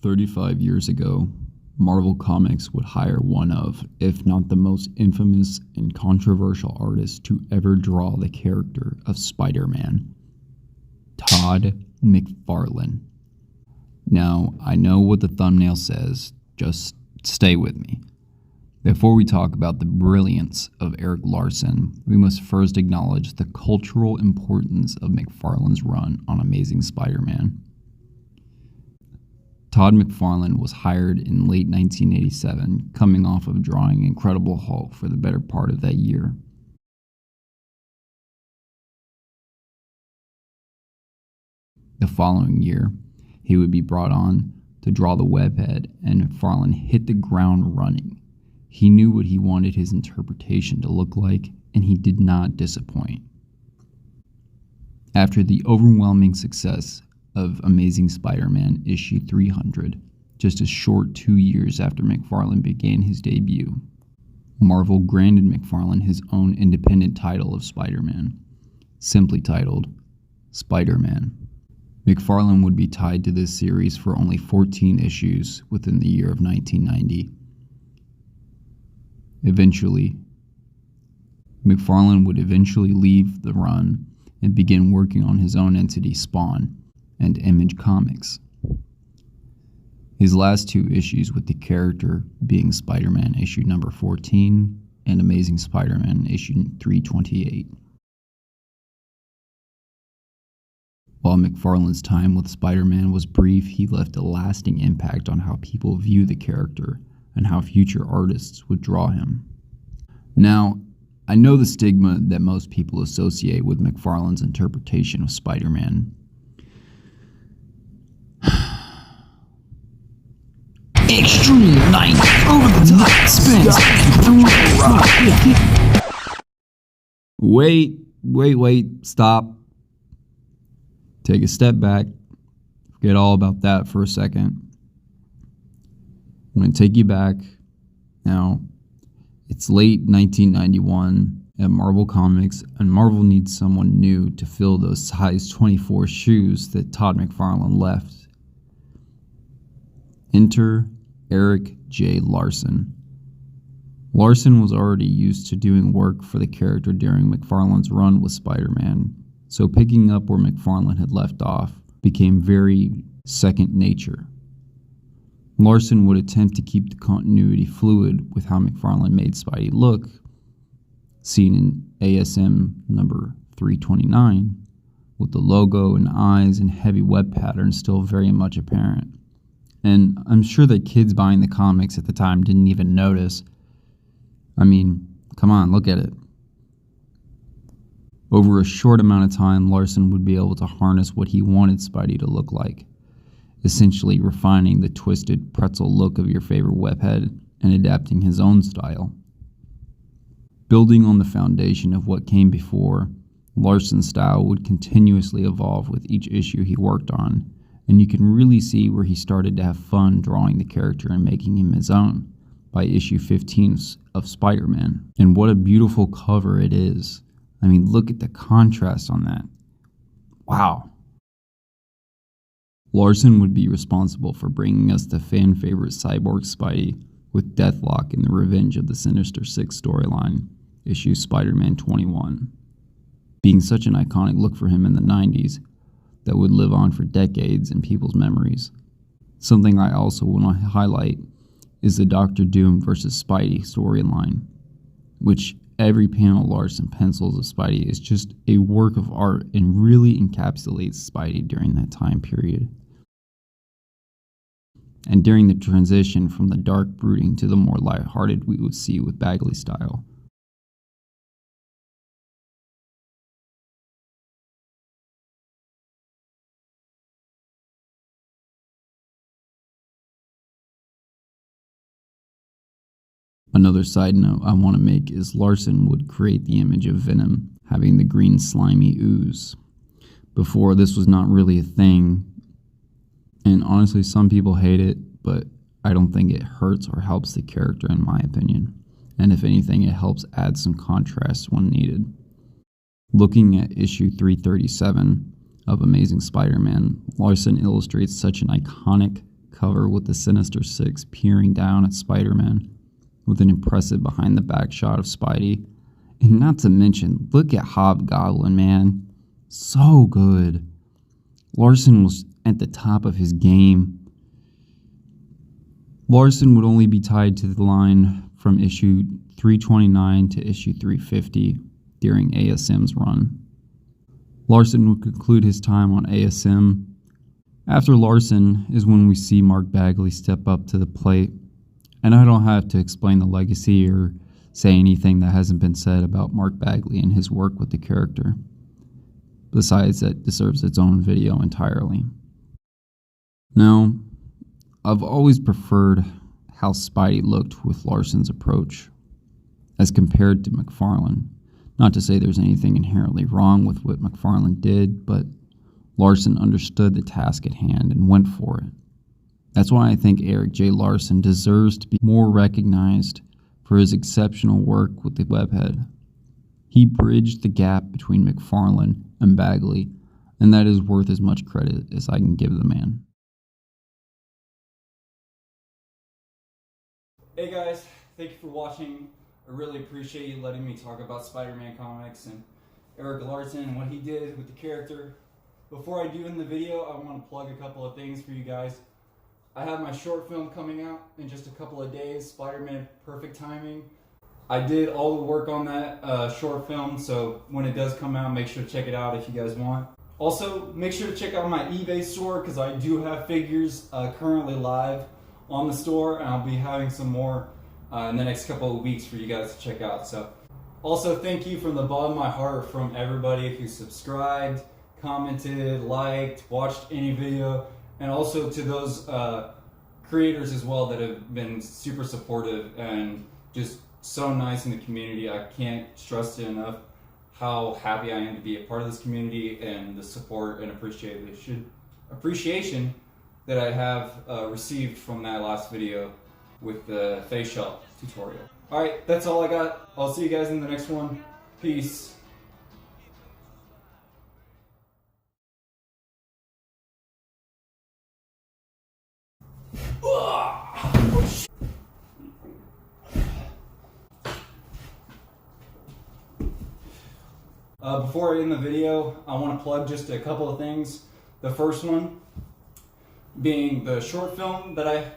35 years ago, Marvel Comics would hire one of, if not the most infamous and controversial artists to ever draw the character of Spider-Man, Todd McFarlane. Now, I know what the thumbnail says, just stay with me. Before we talk about the brilliance of Erik Larsen, we must first acknowledge the cultural importance of McFarlane's run on Amazing Spider-Man. Todd McFarlane was hired in late 1987, coming off of drawing Incredible Hulk for the better part of that year. The following year, he would be brought on to draw the webhead, and McFarlane hit the ground running. He knew what he wanted his interpretation to look like, and he did not disappoint. After the overwhelming success of Amazing Spider-Man issue 300, just a short 2 years after McFarlane began his debut, Marvel granted McFarlane his own independent title of Spider-Man, simply titled Spider-Man. McFarlane would be tied to this series for only 14 issues within the year of 1990. McFarlane would eventually leave the run and begin working on his own entity, Spawn, and Image Comics. His last 2 issues with the character being Spider-Man issue number 14 and Amazing Spider-Man issue 328. While McFarlane's time with Spider-Man was brief, he left a lasting impact on how people view the character and how future artists would draw him. Now, I know the stigma that most people associate with McFarlane's interpretation of Spider-Man. Extreme night, over the top spins. Wait, stop. Take a step back. Forget all about that for a second. I'm going to take you back. Now, it's late 1991 at Marvel Comics, and Marvel needs someone new to fill those size 24 shoes that Todd McFarlane left. Enter Erik J. Larsen. Larsen was already used to doing work for the character during McFarlane's run with Spider-Man, so picking up where McFarlane had left off became very second nature. Larsen would attempt to keep the continuity fluid with how McFarlane made Spidey look, seen in ASM number 329, with the logo and eyes and heavy web pattern still very much apparent. And I'm sure that kids buying the comics at the time didn't even notice. I mean, come on, look at it. Over a short amount of time, Larsen would be able to harness what he wanted Spidey to look like, essentially refining the twisted pretzel look of your favorite webhead and adapting his own style. Building on the foundation of what came before, Larsen's style would continuously evolve with each issue he worked on, and you can really see where he started to have fun drawing the character and making him his own by issue 15 of Spider-Man. And what a beautiful cover it is. I mean, look at the contrast on that. Wow. Larsen would be responsible for bringing us the fan-favorite cyborg Spidey with Deathlock in the Revenge of the Sinister Six storyline, issue Spider-Man 21. Being such an iconic look for him in the 90s that would live on for decades in people's memories. Something I also want to highlight is the Doctor Doom versus Spidey storyline, which every panel Larsen pencils of Spidey is just a work of art and really encapsulates Spidey during that time period. And during the transition from the dark brooding to the more lighthearted we would see with Bagley style. Another side note I want to make is Larsen would create the image of Venom having the green slimy ooze. Before, this was not really a thing, and honestly some people hate it, but I don't think it hurts or helps the character in my opinion, and if anything it helps add some contrast when needed. Looking at issue 337 of Amazing Spider-Man, Larsen illustrates such an iconic cover with the Sinister Six peering down at Spider-Man with an impressive behind-the-back shot of Spidey. And not to mention, look at Hobgoblin, man. So good. Larsen was at the top of his game. Larsen would only be tied to the line from issue 329 to issue 350 during ASM's run. Larsen would conclude his time on ASM. After Larsen is when we see Mark Bagley step up to the plate, and I don't have to explain the legacy or say anything that hasn't been said about Mark Bagley and his work with the character. Besides, that deserves its own video entirely. Now, I've always preferred how Spidey looked with Larsen's approach as compared to McFarlane. Not to say there's anything inherently wrong with what McFarlane did, but Larsen understood the task at hand and went for it. That's why I think Erik J. Larsen deserves to be more recognized for his exceptional work with the webhead. He bridged the gap between McFarlane and Bagley, and that is worth as much credit as I can give the man. Hey guys, thank you for watching. I really appreciate you letting me talk about Spider-Man comics and Erik Larsen and what he did with the character. Before I do in the video, I want to plug a couple of things for you guys. I have my short film coming out in just a couple of days, Spider-Man Perfect Timing. I did all the work on that short film, so when it does come out, make sure to check it out if you guys want. Also, make sure to check out my eBay store because I do have figures currently live on the store, and I'll be having some more in the next couple of weeks for you guys to check out. So, also thank you from the bottom of my heart from everybody who subscribed, commented, liked, watched any video, and also to those creators as well that have been super supportive and just so nice in the community. I can't stress it enough how happy I am to be a part of this community and the support and appreciation that I have received from that last video with the face shop tutorial. Alright, that's all I got. I'll see you guys in the next one. Peace. Before I end the video, I want to plug just a couple of things. The first one being the short film that I